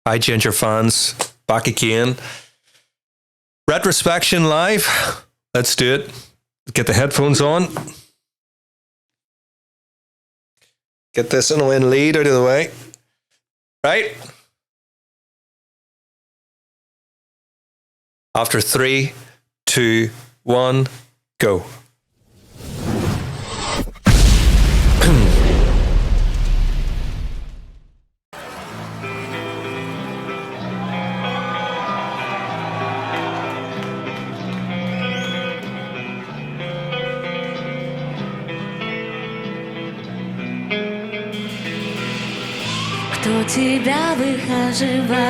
Hi, Ginger fans. Back again. Retrospection live. Let's do it. Get the headphones on. Get this in lead out of the way. Right? After 3, 2, 1, go. Кто тебя выхаживал,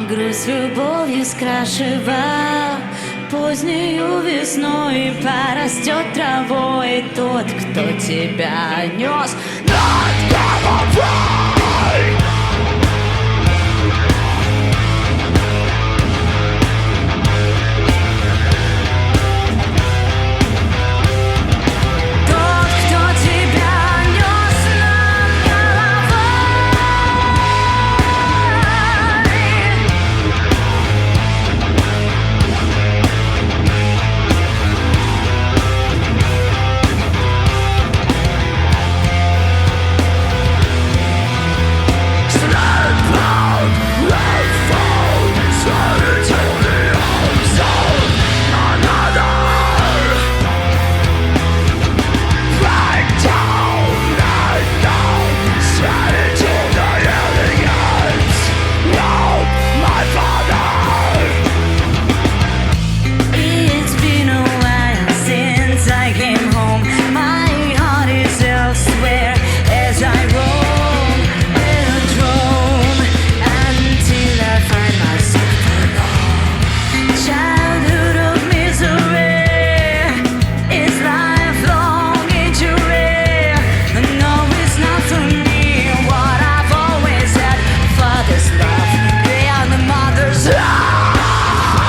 грусть любовью скрашивал, позднею весной порастет травой тот, кто тебя нес над головой.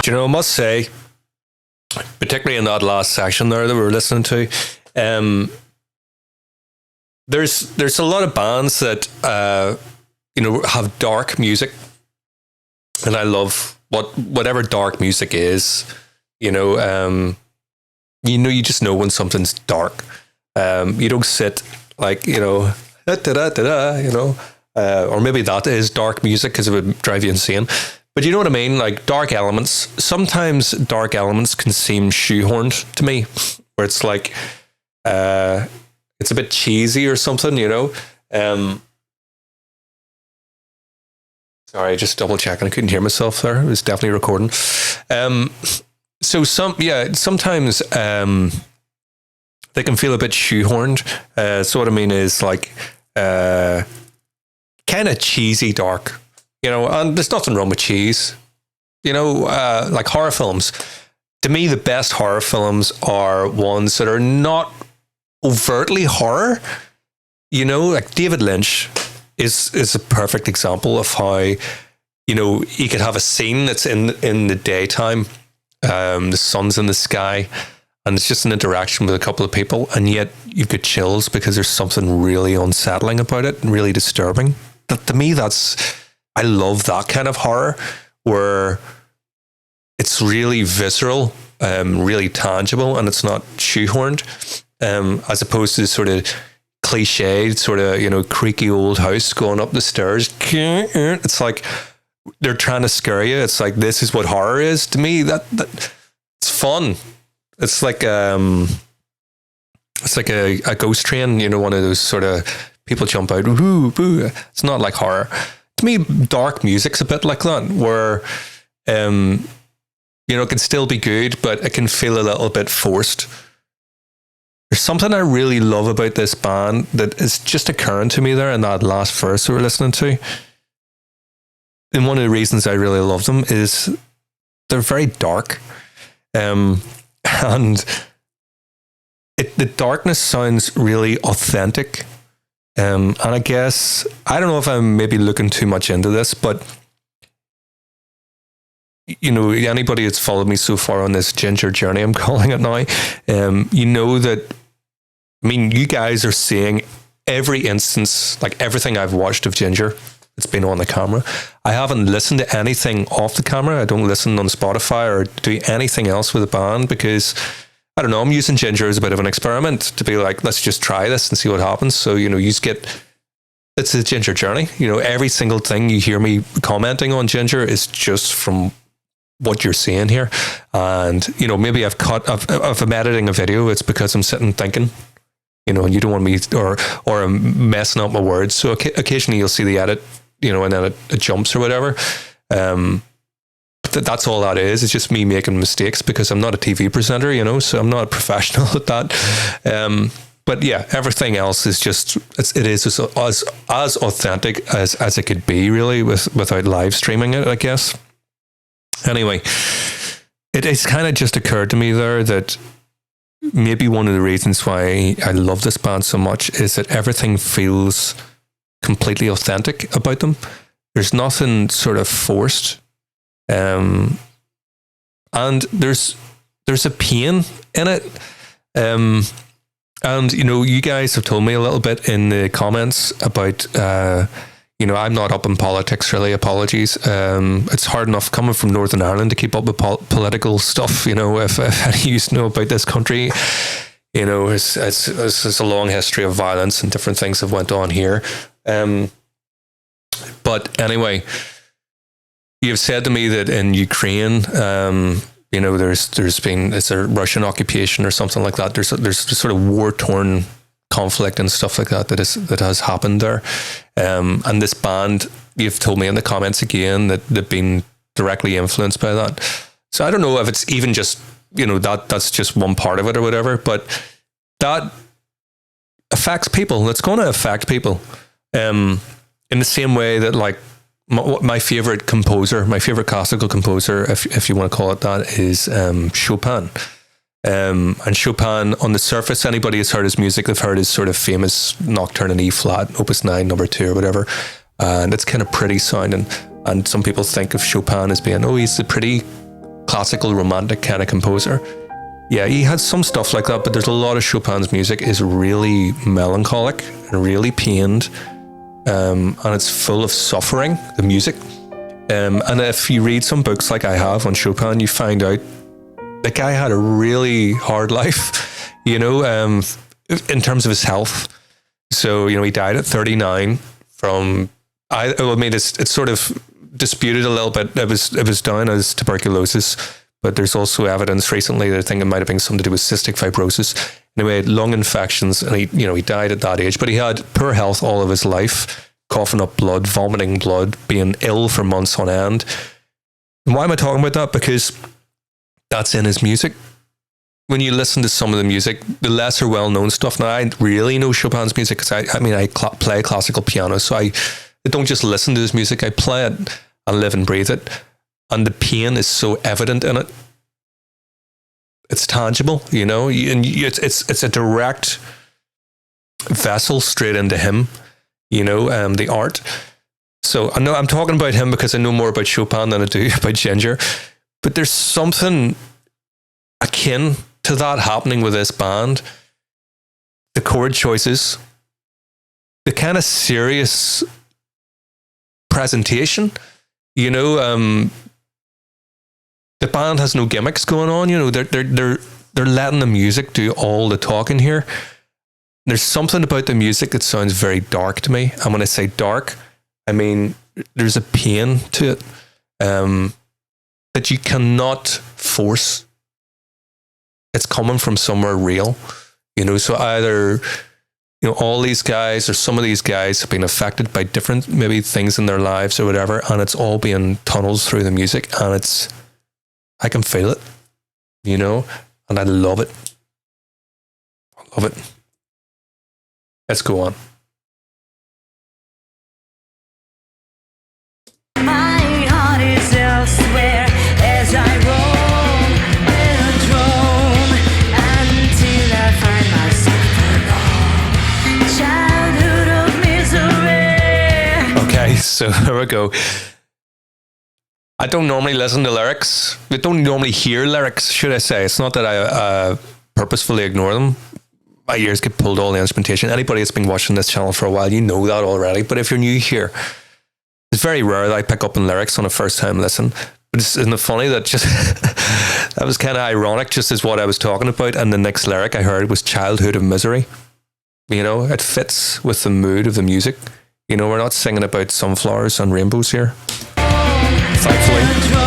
You know, I must say, particularly in that last section there that we were listening to, there's a lot of bands that have dark music, and I love whatever dark music is. You just know when something's dark. You don't sit like or maybe that is dark music because it would drive you insane. But you know what I mean? Like dark elements. Sometimes dark elements can seem shoehorned to me, where it's like it's a bit cheesy or something, Sorry, just double checking. I couldn't hear myself there. It was definitely recording. Sometimes they can feel a bit shoehorned. So what I mean is like kind of cheesy dark. And there's nothing wrong with cheese. Like horror films. To me, the best horror films are ones that are not overtly horror. Like David Lynch is a perfect example of how, you could have a scene that's in the daytime, the sun's in the sky, and it's just an interaction with a couple of people, and yet you get chills because there's something really unsettling about it and really disturbing. To me, I love that kind of horror where it's really visceral, really tangible, and it's not shoehorned, as opposed to sort of cliched, sort of, creaky old house going up the stairs. It's like they're trying to scare you. It's like, this is what horror is. To me, that it's fun. It's like a ghost train, one of those sort of people jump out, woohoo, boo. It's not like horror. To me, dark music's a bit like that, where it can still be good, but it can feel a little bit forced. There's something I really love about this band that is just occurring to me there in that last verse we were listening to. And one of the reasons I really love them is they're very dark. And the darkness sounds really authentic. And I guess, I don't know if I'm maybe looking too much into this, but anybody that's followed me so far on this Ginger journey, I'm calling it now, that, you guys are seeing every instance, like everything I've watched of Ginger, it's been on the camera. I haven't listened to anything off the camera. I don't listen on Spotify or do anything else with the band because I don't know, I'm using Ginger as a bit of an experiment to be like, let's just try this and see what happens. So, you know, you just get, it's a Ginger journey. You know, every single thing you hear me commenting on Ginger is just from what you're seeing here. And, you know, maybe if I'm editing a video, it's because I'm sitting thinking, you know, and you don't want me, or I'm messing up my words. So occasionally you'll see the edit, you know, and then it jumps or whatever. That's all that is. It's just me making mistakes because I'm not a TV presenter, you know, so I'm not a professional at that. But yeah, everything else is just, it is as authentic as it could be, really, without live streaming it, I guess. Anyway, it's kind of just occurred to me there that maybe one of the reasons why I love this band so much is that everything feels completely authentic about them. There's nothing sort of forced. And there's a pain in it. And, you know, you guys have told me a little bit in the comments about, you know, I'm not up in politics, really. Apologies. It's hard enough coming from Northern Ireland to keep up with political stuff, you know, if any of you know about this country. You know, it's a long history of violence and different things have went on here. But anyway, you've said to me that in Ukraine, you know, there's been, it's a Russian occupation or something like that. There's sort of war-torn conflict and stuff like that that has happened there. And this band, you've told me in the comments again that they've been directly influenced by that. So I don't know if it's even just, you know, that's just one part of it or whatever, but that affects people. It's going to affect people in the same way that, like, my favorite composer, my favorite classical composer, if you want to call it that, is Chopin. And Chopin, on the surface, anybody who's heard his music, they've heard his sort of famous Nocturne in E flat, Opus 9, number 2 or whatever. And it's kind of pretty sounding. And some people think of Chopin as being, oh, he's a pretty classical, romantic kind of composer. Yeah, he has some stuff like that, but there's a lot of Chopin's music is really melancholic and really pained. And it's full of suffering, the music. And if you read some books like I have on Chopin, you find out the guy had a really hard life, you know, in terms of his health. So, you know, he died at 39 from, I mean, it's sort of disputed a little bit. It was down as tuberculosis, but there's also evidence recently that I think it might have been something to do with cystic fibrosis. Anyway, lung infections, and he died at that age, but he had poor health all of his life, coughing up blood, vomiting blood, being ill for months on end. And why am I talking about that? Because that's in his music. When you listen to some of the music, the lesser well-known stuff, now I really know Chopin's music because I play classical piano, so I don't just listen to his music, I play it and live and breathe it. And the pain is so evident in it. It's tangible, you know, and it's a direct vessel straight into him, you know, the art. So I know I'm talking about him because I know more about Chopin than I do about Ginger, but there's something akin to that happening with this band. The chord choices, the kind of serious presentation, you know, the band has no gimmicks going on, you know, they're letting the music do all the talking here. There's something about the music that sounds very dark to me. And when I say dark, I mean, there's a pain to it that you cannot force. It's coming from somewhere real, you know, so either, you know, all these guys or some of these guys have been affected by different maybe things in their lives or whatever, and it's all being tunnels through the music, and I can feel it, you know, and I love it. I love it. Let's go on. My heart is elsewhere as I roam a drone until I find myself alone. Childhood of misery. Okay, so here we go. I don't normally listen to lyrics. I don't normally hear lyrics, should I say. It's not that I purposefully ignore them. My ears get pulled all the instrumentation. Anybody that's been watching this channel for a while, you know that already. But if you're new here, It's very rare that I pick up on lyrics on a first time listen. But isn't it funny that just that was kind of ironic, just as what I was talking about, and the next lyric I heard was "Childhood of Misery." You know, it fits with the mood of the music. You know, we're not singing about sunflowers and rainbows here. Thankfully.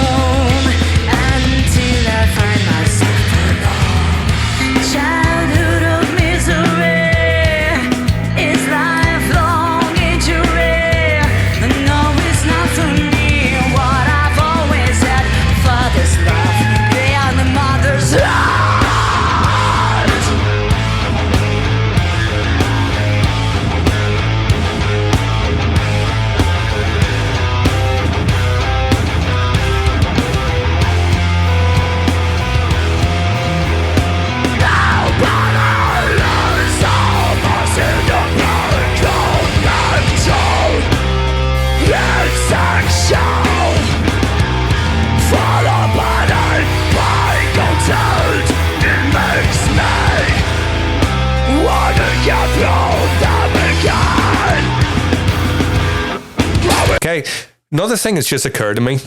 Okay, another thing that's just occurred to me.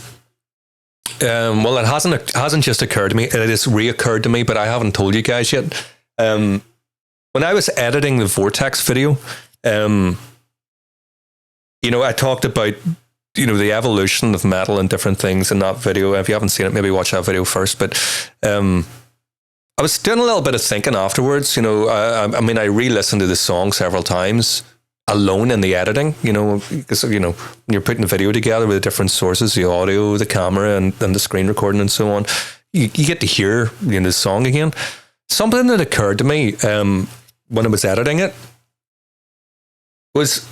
Well, it hasn't just occurred to me. It has reoccurred to me, but I haven't told you guys yet. When I was editing the Vortex video, you know, I talked about, you know, the evolution of metal and different things in that video. If you haven't seen it, maybe watch that video first. But I was doing a little bit of thinking afterwards. You know, I mean, I re-listened to the song several times alone in the editing, you know, because, you know, when you're putting the video together with the different sources, the audio, the camera, and the screen recording and so on, you get to hear, you know, the song again. Something that occurred to me when I was editing it was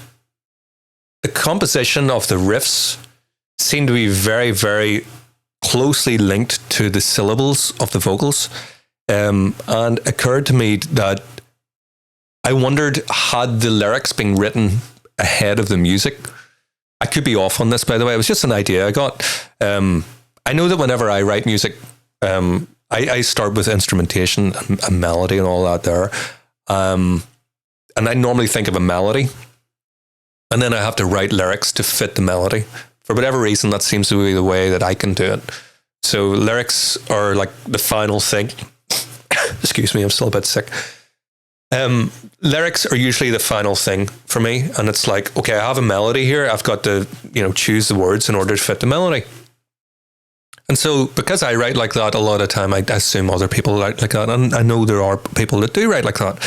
the composition of the riffs seemed to be very, very closely linked to the syllables of the vocals. And it occurred to me that I wondered, had the lyrics been written ahead of the music? I could be off on this, by the way. It was just an idea I got. I know that whenever I write music, I start with instrumentation and melody and all that there. And I normally think of a melody, and then I have to write lyrics to fit the melody. For whatever reason, that seems to be the way that I can do it. So lyrics are like the final thing. Excuse me, I'm still a bit sick. Lyrics are usually the final thing for me, and it's like, okay, I have a melody here. I've got to, you know, choose the words in order to fit the melody. And so, because I write like that, a lot of time I assume other people write like that, and I know there are people that do write like that,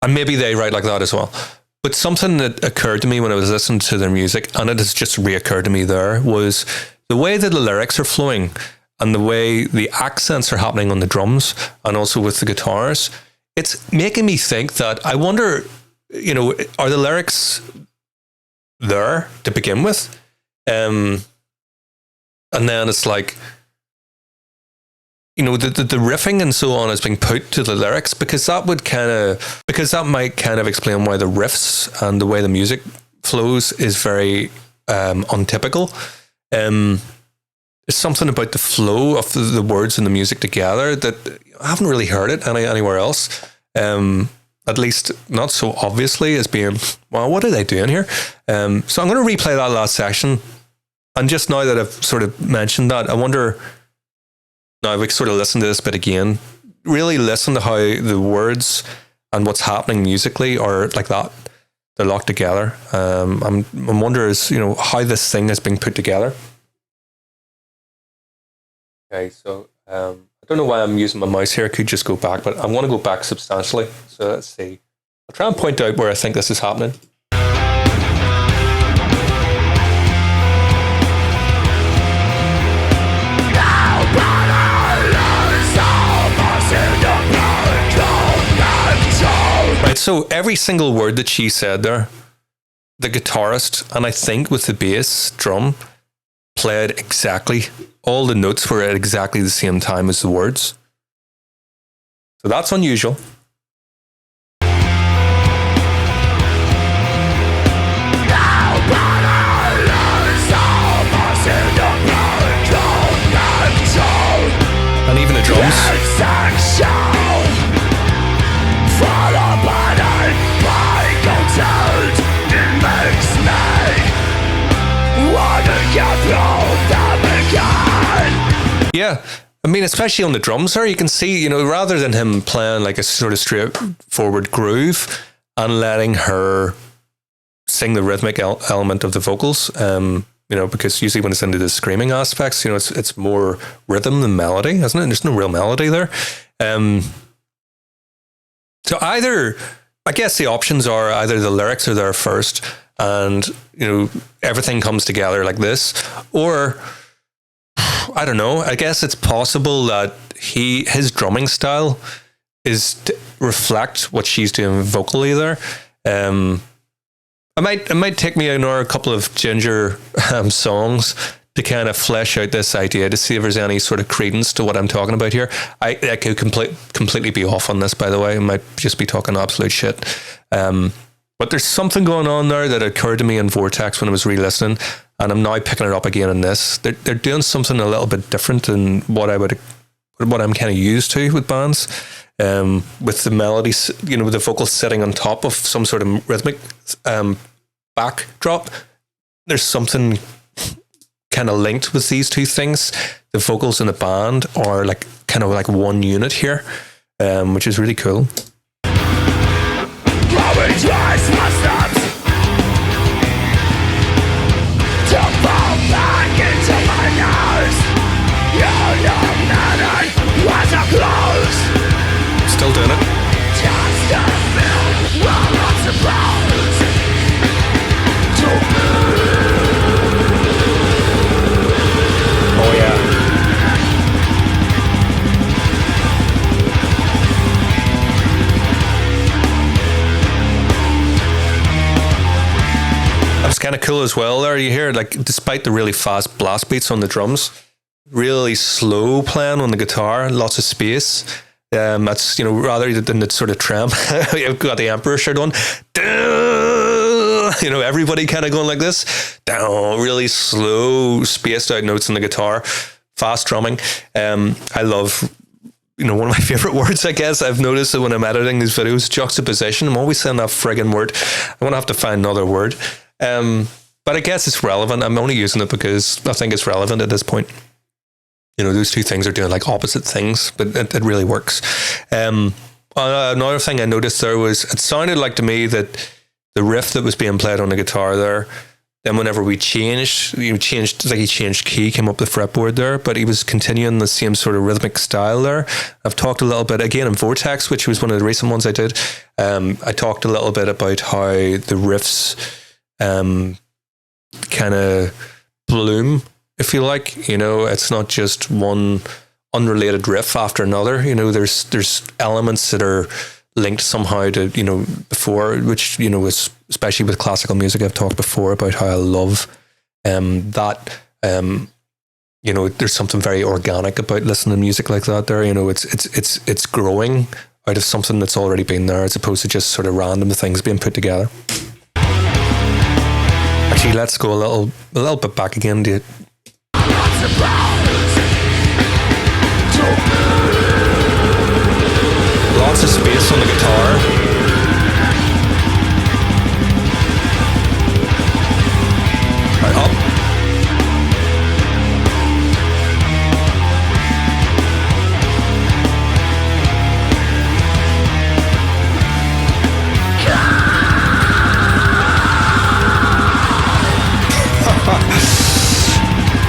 and maybe they write like that as well. But something that occurred to me when I was listening to their music, and it has just reoccurred to me there, was the way that the lyrics are flowing and the way the accents are happening on the drums and also with the guitars. It's making me think that I wonder, you know, are the lyrics there to begin with? And then it's like, you know, the riffing and so on is being put to the lyrics, because that might kind of explain why the riffs and the way the music flows is very untypical. There's something about the flow of the words and the music together that I haven't really heard it anywhere else. At least not so obviously as being, well, what are they doing here? So I'm going to replay that last section. And just now that I've sort of mentioned that, I wonder, now we sort of listen to this bit again, really listen to how the words and what's happening musically are like that. They're locked together. I'm wondering, you know, how this thing is being put together. Okay, so I don't know why I'm using my mouse here. I could just go back, but I want to go back substantially. So let's see. I'll try and point out where I think this is happening. Right, so every single word that she said there, the guitarist, and I think with the bass drum, played exactly, all the notes were at exactly the same time as the words. So that's unusual. And even the drums. Yeah. I mean, especially on the drums there, you can see, rather than him playing like a sort of straightforward groove and letting her sing the rhythmic element of the vocals, because usually when it's into the screaming aspects, it's more rhythm than melody, isn't it? There's no real melody there. So either, I guess the options are either the lyrics are there first and, everything comes together like this, or I don't know. I guess it's possible that his drumming style is to reflect what she's doing vocally there. It might take me a couple of Ginger songs to kind of flesh out this idea to see if there's any sort of credence to what I'm talking about here. I could completely be off on this, by the way. I might just be talking absolute shit. But there's something going on there that occurred to me in Vortex when I was re-listening, and I'm now picking it up again in this. They're doing something a little bit different than what I'm kind of used to with bands. With the melodies, with the vocals sitting on top of some sort of rhythmic backdrop. There's something kind of linked with these two things. The vocals in the band are like kind of like one unit here, which is really cool. Still doing it. Oh yeah. That's kind of cool as well there. You hear, like, despite the really fast blast beats on the drums, really slow playing on the guitar, lots of space. That's, rather than the sort of tramp. I've got the Emperor shirt on. Everybody kind of going like this. Down, really slow, spaced out notes on the guitar, fast drumming. I love, one of my favorite words, I guess. I've noticed that when I'm editing these videos, juxtaposition. I'm always saying that friggin' word. I'm going to have to find another word. But I guess it's relevant. I'm only using it because I think it's relevant at this point. Those two things are doing like opposite things, but it really works. Another thing I noticed there was, it sounded like to me that the riff that was being played on the guitar there, then whenever we changed, he changed key, came up the fretboard there, but he was continuing the same sort of rhythmic style there. I've talked a little bit, again, in Vortex, which was one of the recent ones I did. I talked a little bit about how the riffs kind of bloom, if you like. It's not just one unrelated riff after another. There's elements that are linked somehow to, before, which, was, especially with classical music, I've talked before about how I love that. There's something very organic about listening to music like that there. It's growing out of something that's already been there, as opposed to just sort of random things being put together. Actually, let's go a little bit back again to lots of space on the guitar. Right, up.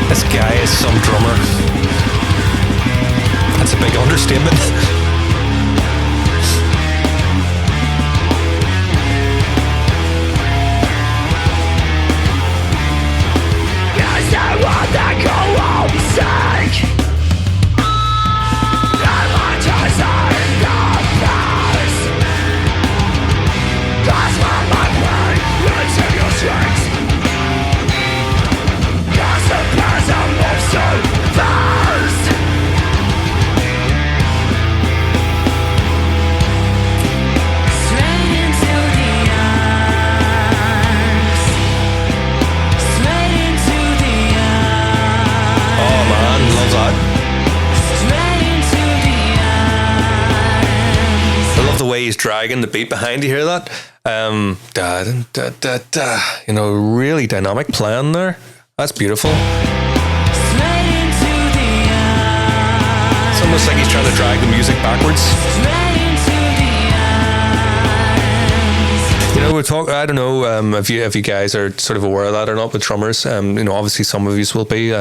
This guy is some drummer. That's a big understatement. He's dragging the beat behind. You hear that? Really dynamic playing there. That's beautiful. almost like he's trying to drag the music backwards. You know, we talk. I don't know if you guys are sort of aware of that or not with drummers. You know, obviously some of you will be.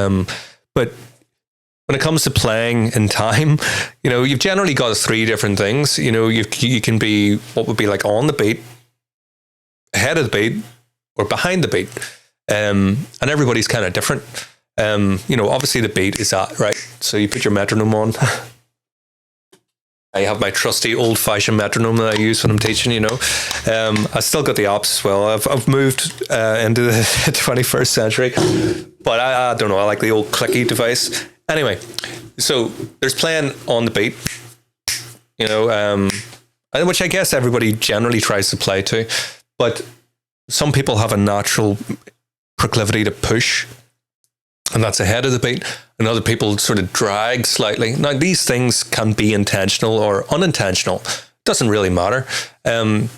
But when it comes to playing in time, you know, you've generally got three different things. You know, you can be what would be like on the beat, ahead of the beat, or behind the beat. And everybody's kind of different. You know, obviously the beat is that, right? So you put your metronome on. I have my trusty old-fashioned metronome that I use when I'm teaching, you know. I still got the ops as well. I've moved into the 21st century, but I don't know. I like the old clicky device. Anyway, so there's playing on the beat, you know, which I guess everybody generally tries to play to, but some people have a natural proclivity to push, and that's ahead of the beat, and other people sort of drag slightly. Now, these things can be intentional or unintentional. Doesn't really matter. But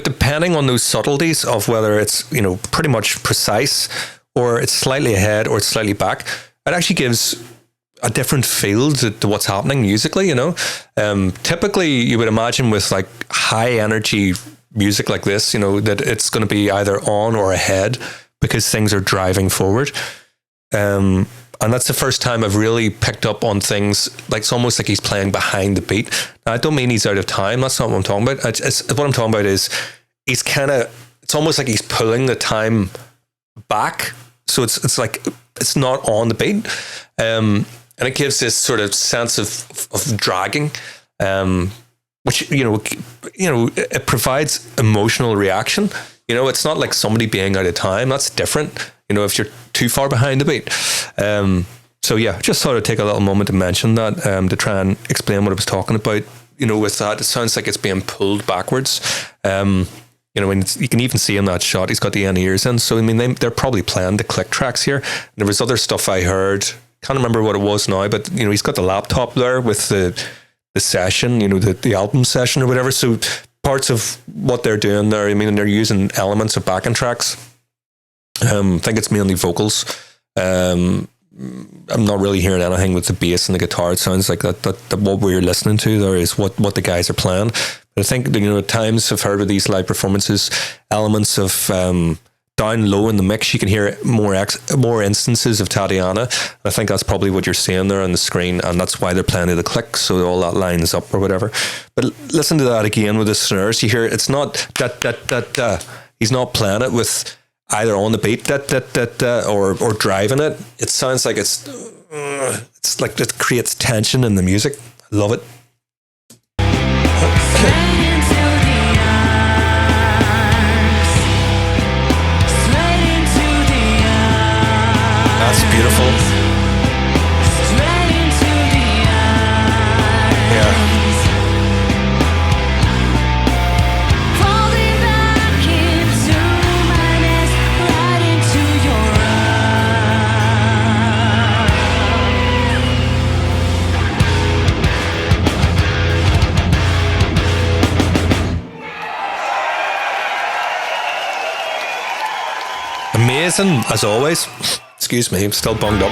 depending on those subtleties of whether it's, you know, pretty much precise or it's slightly ahead or it's slightly back, it actually gives a different feel to what's happening musically, you know. Typically, you would imagine with like high energy music like this, you know, that it's going to be either on or ahead because things are driving forward. And that's the first time I've really picked up on things like it's almost like he's playing behind the beat. Now, I don't mean he's out of time. That's not what I'm talking about. What I'm talking about is he's kind of, it's almost like he's pulling the time back. So it's like, it's not on the beat. And it gives this sort of sense of dragging, which, you know, it provides emotional reaction. You know, it's not like somebody being out of time. That's different, you know, if you're too far behind the beat. So yeah, just thought I'd take a little moment to mention that, to try and explain what I was talking about. You know, with that, it sounds like it's being pulled backwards. You know, and you can even see in that shot, he's got the in-ears in. So, I mean, they're probably playing the click tracks here. And there was other stuff I heard. Can't remember what it was now, but, you know, he's got the laptop there with the session, you know, the album session or whatever. So parts of what they're doing there, I mean, they're using elements of backing tracks. I think it's mainly vocals. I'm not really hearing anything with the bass and the guitar. It sounds like that what we're listening to there is what the guys are playing. But I think, you know, at times I've heard with these live performances, elements of down low in the mix, you can hear more instances of Tatiana. I think that's probably what you're seeing there on the screen, and that's why they're playing to the click, so all that lines up or whatever. But listen to that again with the snares. You hear it's not da da da da. He's not playing it with either on the beat da da da da or driving it. It sounds like it's like it creates tension in the music. I love it. That's beautiful. Yeah. Amazing as always. Excuse me, I'm still bunged up.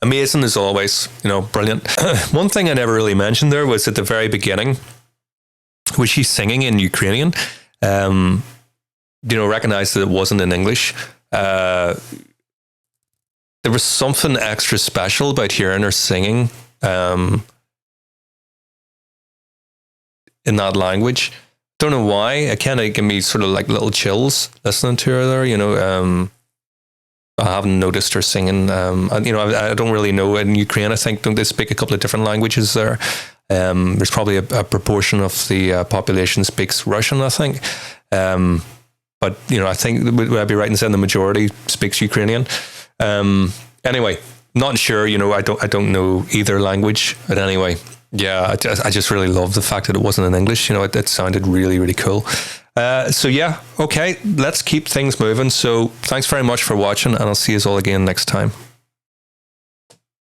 Amazing as always, you know, brilliant. One thing I never really mentioned there was at the very beginning, was she singing in Ukrainian? You know, recognized that it wasn't in English. There was something extra special about hearing her singing in that language. Don't know why. It kind of gave me sort of like little chills listening to her there, you know. I haven't noticed her singing. You know, I don't really know. In Ukraine, I think, don't they speak a couple of different languages there? There's probably a proportion of the population speaks Russian, I think. But, you know, I think, would I be right in saying the majority speaks Ukrainian? Anyway, not sure, you know, I don't know either language. But anyway, yeah, I just really love the fact that it wasn't in English. You know, it sounded really, really cool. So yeah, okay, let's keep things moving. So thanks very much for watching, and I'll see you all again next time.